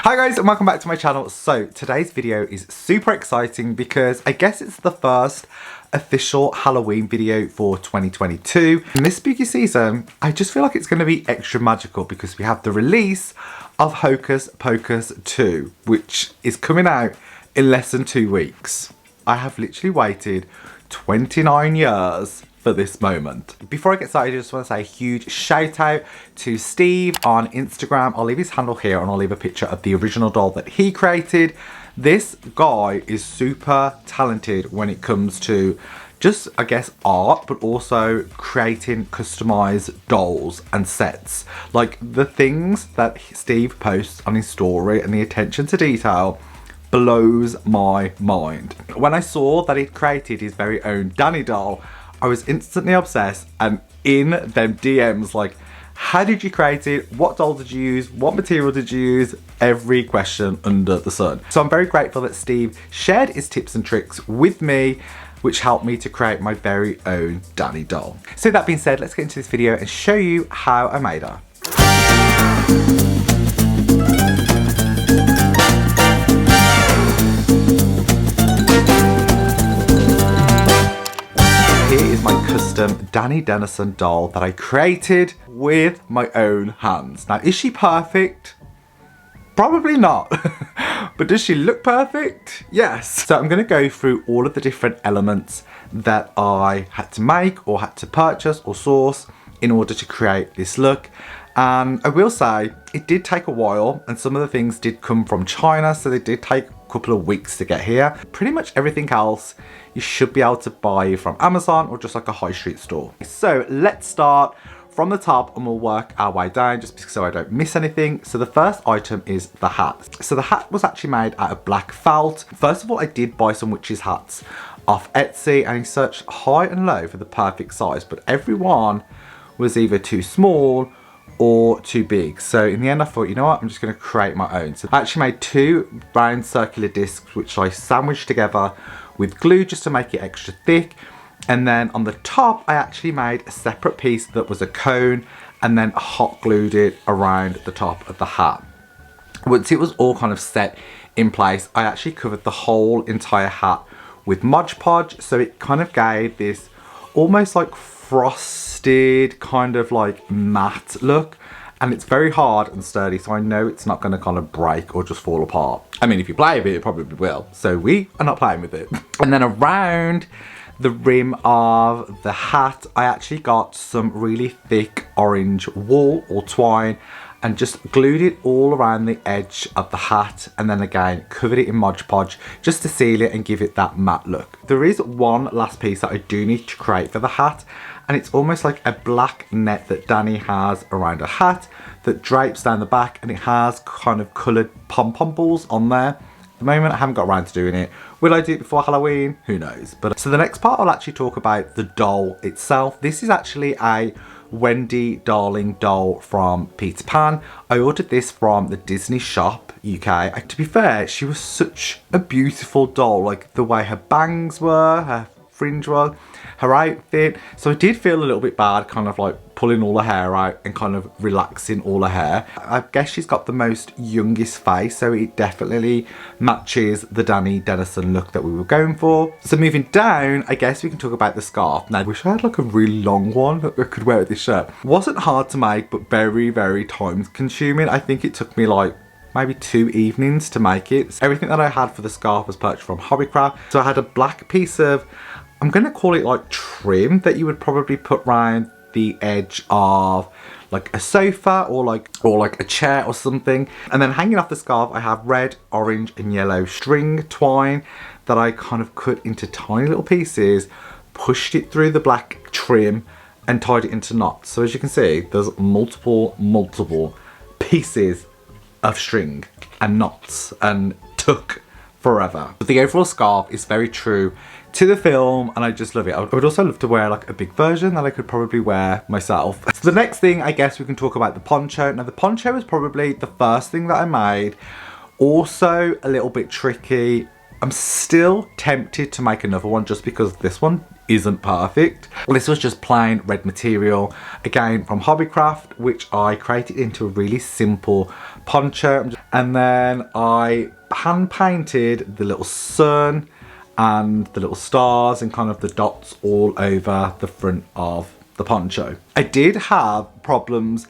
Hi guys and welcome back to my channel. So today's video is super exciting because I guess it's the first official Halloween video for 2022. In this spooky season, I just feel like it's going to be extra magical because we have the release of Hocus Pocus 2, which is coming out in less than 2 weeks. I have literally waited 29 years for this moment. Before I get started, I just want to say a huge shout out to Steve on Instagram. I'll leave his handle here and I'll leave a picture of the original doll that he created. This guy is super talented when it comes to just, I guess, art, but also creating customized dolls and sets. Like the things that Steve posts on his story and the attention to detail blows my mind. When I saw that he'd created his very own Dani doll, I was instantly obsessed and in them DMs like, how did you create it? What doll did you use? What material did you use? Every question under the sun. So I'm very grateful that Steve shared his tips and tricks with me, which helped me to create my very own Dani doll. So that being said, let's get into this video and show you how I made her. My custom Dani Dennison doll that I created with my own hands. Now, is she perfect? Probably not. But does she look perfect? Yes. So I'm going to go through all of the different elements that I had to make or had to purchase or source in order to create this look. And I will say it did take a while and some of the things did come from China, so they did take a couple of weeks to get here. Pretty much everything else you should be able to buy from Amazon or just like a high street store. So let's start from the top and we'll work our way down just so I don't miss anything. So the first item is the hat. So the hat was actually made out of black felt. First of all, I did buy some witches hats off Etsy and I searched high and low for the perfect size, but every one was either too small or too big. So in the end I thought, you know what, I'm just going to create my own. So I actually made 2 round circular discs which I sandwiched together with glue just to make it extra thick, and then on the top I actually made a separate piece that was a cone and then hot glued it around the top of the hat. Once it was all kind of set in place, I actually covered the whole entire hat with Mod Podge, so it kind of gave this almost like frosted kind of like matte look, and it's very hard and sturdy, so I know it's not going to kind of break or just fall apart. I mean, if you play with it, it probably will, so we are not playing with it. And then around the rim of the hat, I actually got some really thick orange wool or twine and just glued it all around the edge of the hat, and then again covered it in Mod Podge just to seal it and give it that matte look. There is one last piece that I do need to create for the hat, and it's almost like a black net that Dani has around her hat that drapes down the back, and it has kind of coloured pom-pom balls on there. At the moment I haven't got around to doing it. Will I do it before Halloween? Who knows. But so the next part I'll actually talk about the doll itself. This is actually a Wendy Darling doll from Peter Pan. I ordered this from the Disney shop UK. To be fair, she was such a beautiful doll, like the way her bangs were, her fringe was, her outfit. So I did feel a little bit bad kind of like pulling all her hair out and kind of relaxing all her hair. I guess she's got the most youngest face, so it definitely matches the Dani Dennison look that we were going for. So moving down, I guess we can talk about the scarf. Now I wish I had like a really long one that I could wear with this shirt. Wasn't hard to make, but very, very time consuming. I think it took me like maybe 2 evenings to make it. So everything that I had for the scarf was purchased from Hobbycraft. So I had a black piece of, I'm going to call it like trim, that you would probably put around the edge of like a sofa or like a chair or something. And then hanging off the scarf I have red, orange and yellow string twine that I kind of cut into tiny little pieces, pushed it through the black trim and tied it into knots. So as you can see, there's multiple pieces of string and knots, and took forever. But the overall scarf is very true to the film and I just love it. I would also love to wear like a big version that I could probably wear myself. So the next thing, I guess we can talk about the poncho. Now the poncho is probably the first thing that I made. Also a little bit tricky I'm still tempted to make another one just because this one isn't perfect. Well, this was just plain red material, again from Hobbycraft, which I created into a really simple poncho. And then I hand painted the little sun and the little stars and kind of the dots all over the front of the poncho. I did have problems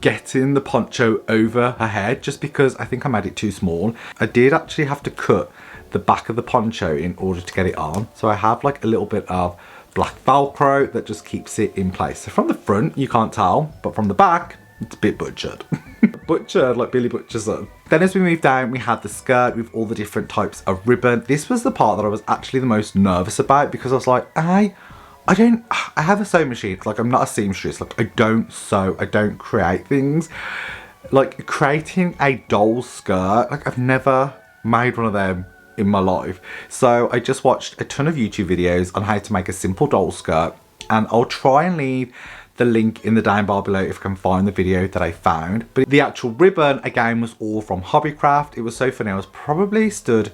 getting the poncho over her head just because I think I made it too small. I did actually have to cut the back of the poncho in order to get it on. So I have like a little bit of black Velcro that just keeps it in place. So from the front, you can't tell, but from the back, it's a bit butchered. Butchered like Billy Butcher's son. Then as we moved down, we had the skirt with all the different types of ribbon. This was the part that I was actually the most nervous about because I was like, I have a sewing machine. Like, I'm not a seamstress. Like, I don't sew, I don't create things. Like, creating a doll skirt, like, I've never made one of them in my life. So I just watched a ton of YouTube videos on how to make a simple doll skirt, and I'll try and leave the link in the down bar below if I can find the video that I found. But the actual ribbon, again, was all from Hobbycraft. It was so funny. I was probably stood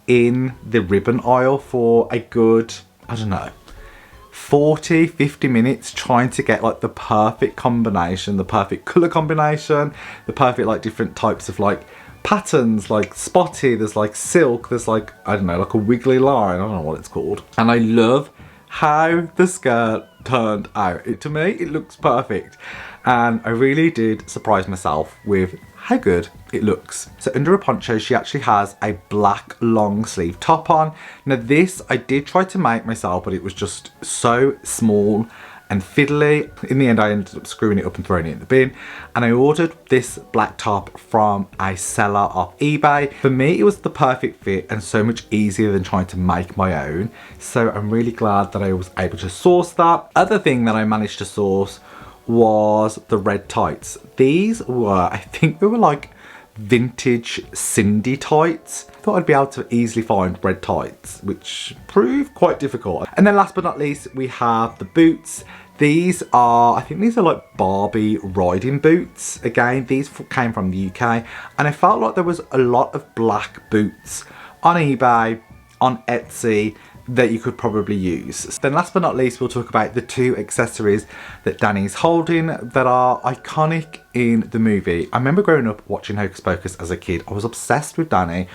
in the ribbon aisle for a good, I don't know, 40-50 minutes trying to get like the perfect combination, the perfect colour combination, the perfect like different types of like patterns, like spotty, there's like silk, there's like, I don't know, like a wiggly line, I don't know what it's called. And I love how the skirt turned out. To me, it looks perfect. And I really did surprise myself with how good it looks. So under a poncho, she actually has a black long sleeve top on. Now this, I did try to make myself, but it was just so small and fiddly. In the end, I ended up screwing it up and throwing it in the bin. And I ordered this black top from a seller off eBay. For me, it was the perfect fit and so much easier than trying to make my own. So I'm really glad that I was able to source that. Other thing that I managed to source was the red tights. These were, I think they were like vintage Cindy tights. I thought I'd be able to easily find red tights, which proved quite difficult. And then last but not least, we have the boots. These are, I think these are like Barbie riding boots. Again, these came from the UK, and I felt like there was a lot of black boots on eBay, on Etsy, that you could probably use. Then last but not least, we'll talk about the two accessories that Dani's holding that are iconic in the movie. I remember growing up watching Hocus Pocus as a kid. I was obsessed with Dani.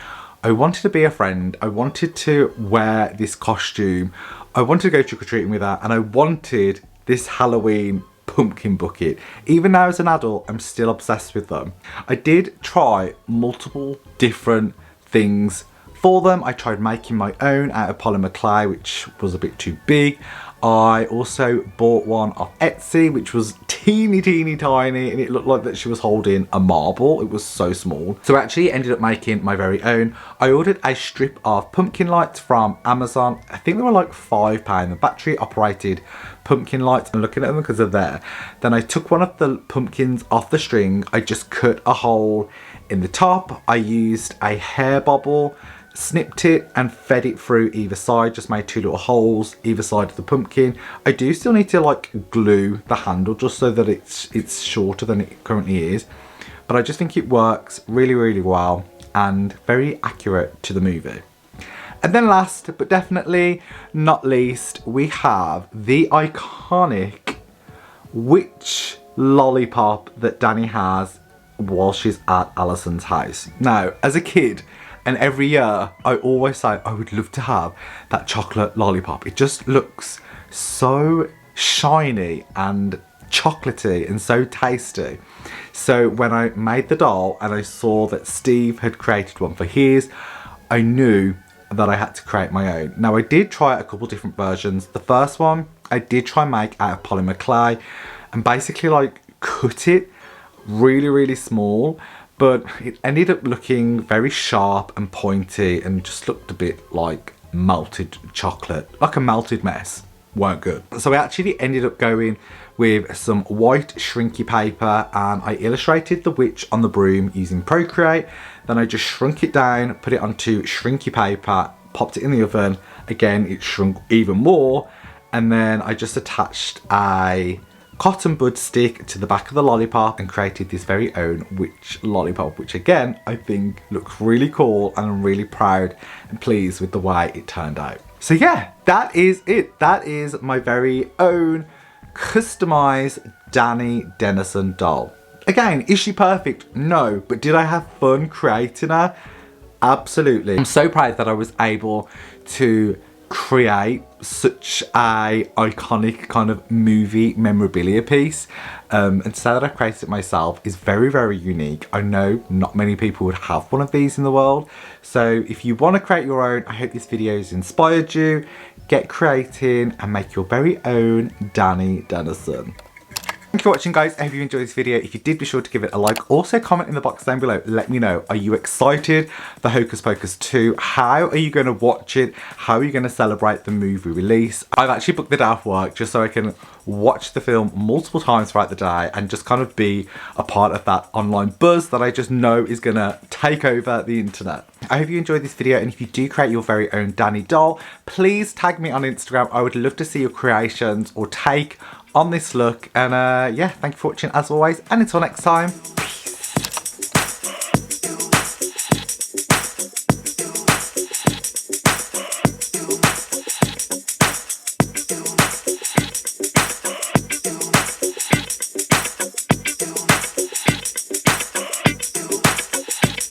I wanted to be a friend. I wanted to wear this costume. I wanted to go trick-or-treating with her, and I wanted this Halloween pumpkin bucket. Even now as an adult, I'm still obsessed with them. I did try multiple different things for them. I tried making my own out of polymer clay, which was a bit too big. I also bought one off Etsy, which was teeny tiny, and it looked like that she was holding a marble. It was so small. So I actually ended up making my very own. I ordered a strip of pumpkin lights from Amazon. I think they were like £5, the battery operated pumpkin lights. I'm looking at them because they're there. Then I took one of the pumpkins off the string. I just cut a hole in the top. I used a hair bobble, snipped it and fed it through either side, just made two little holes either side of the pumpkin. I do still need to like glue the handle just so that it's shorter than it currently is, but I just think it works really well and very accurate to the movie. And then last but definitely not least, we have the iconic witch lollipop that Dani has while she's at Alison's house. Now, as a kid, and every year, I always say I would love to have that chocolate lollipop. It just looks so shiny and chocolatey and so tasty. So when I made the doll and I saw that Steve had created one for his, I knew that I had to create my own. Now I did try a couple different versions. The first one, I did try and make out of polymer clay and basically like cut it really small, but it ended up looking very sharp and pointy and just looked a bit like melted chocolate, like a melted mess. Weren't good. So I actually ended up going with some white shrinky paper and I illustrated the witch on the broom using Procreate. Then I just shrunk it down, put it onto shrinky paper, popped it in the oven. Again, it shrunk even more. And then I just attached a cotton bud stick to the back of the lollipop and created this very own witch lollipop, which again I think looks really cool, and I'm really proud and pleased with the way it turned out. So yeah, that is it. That is my very own customized Dani Dennison doll. Again, is she perfect? No, but did I have fun creating her? Absolutely. I'm so proud that I was able to create such a iconic kind of movie memorabilia piece, and to say that I created it myself is very, very unique. I know not many people would have one of these in the world, so if you want to create your own, I hope this video has inspired you. Get creating and make your very own Dani Dennison. Thank you for watching, guys. I hope you enjoyed this video. If you did, be sure to give it a like. Also comment in the box down below. Let me know, are you excited for Hocus Pocus 2? How are you going to watch it? How are you going to celebrate the movie release? I've actually booked the day off work just so I can watch the film multiple times throughout the day and just kind of be a part of that online buzz that I just know is going to take over the internet. I hope you enjoyed this video, and if you do create your very own Dani doll, please tag me on Instagram. I would love to see your creations or take on this look. And yeah, thank you for watching as always, and until next time.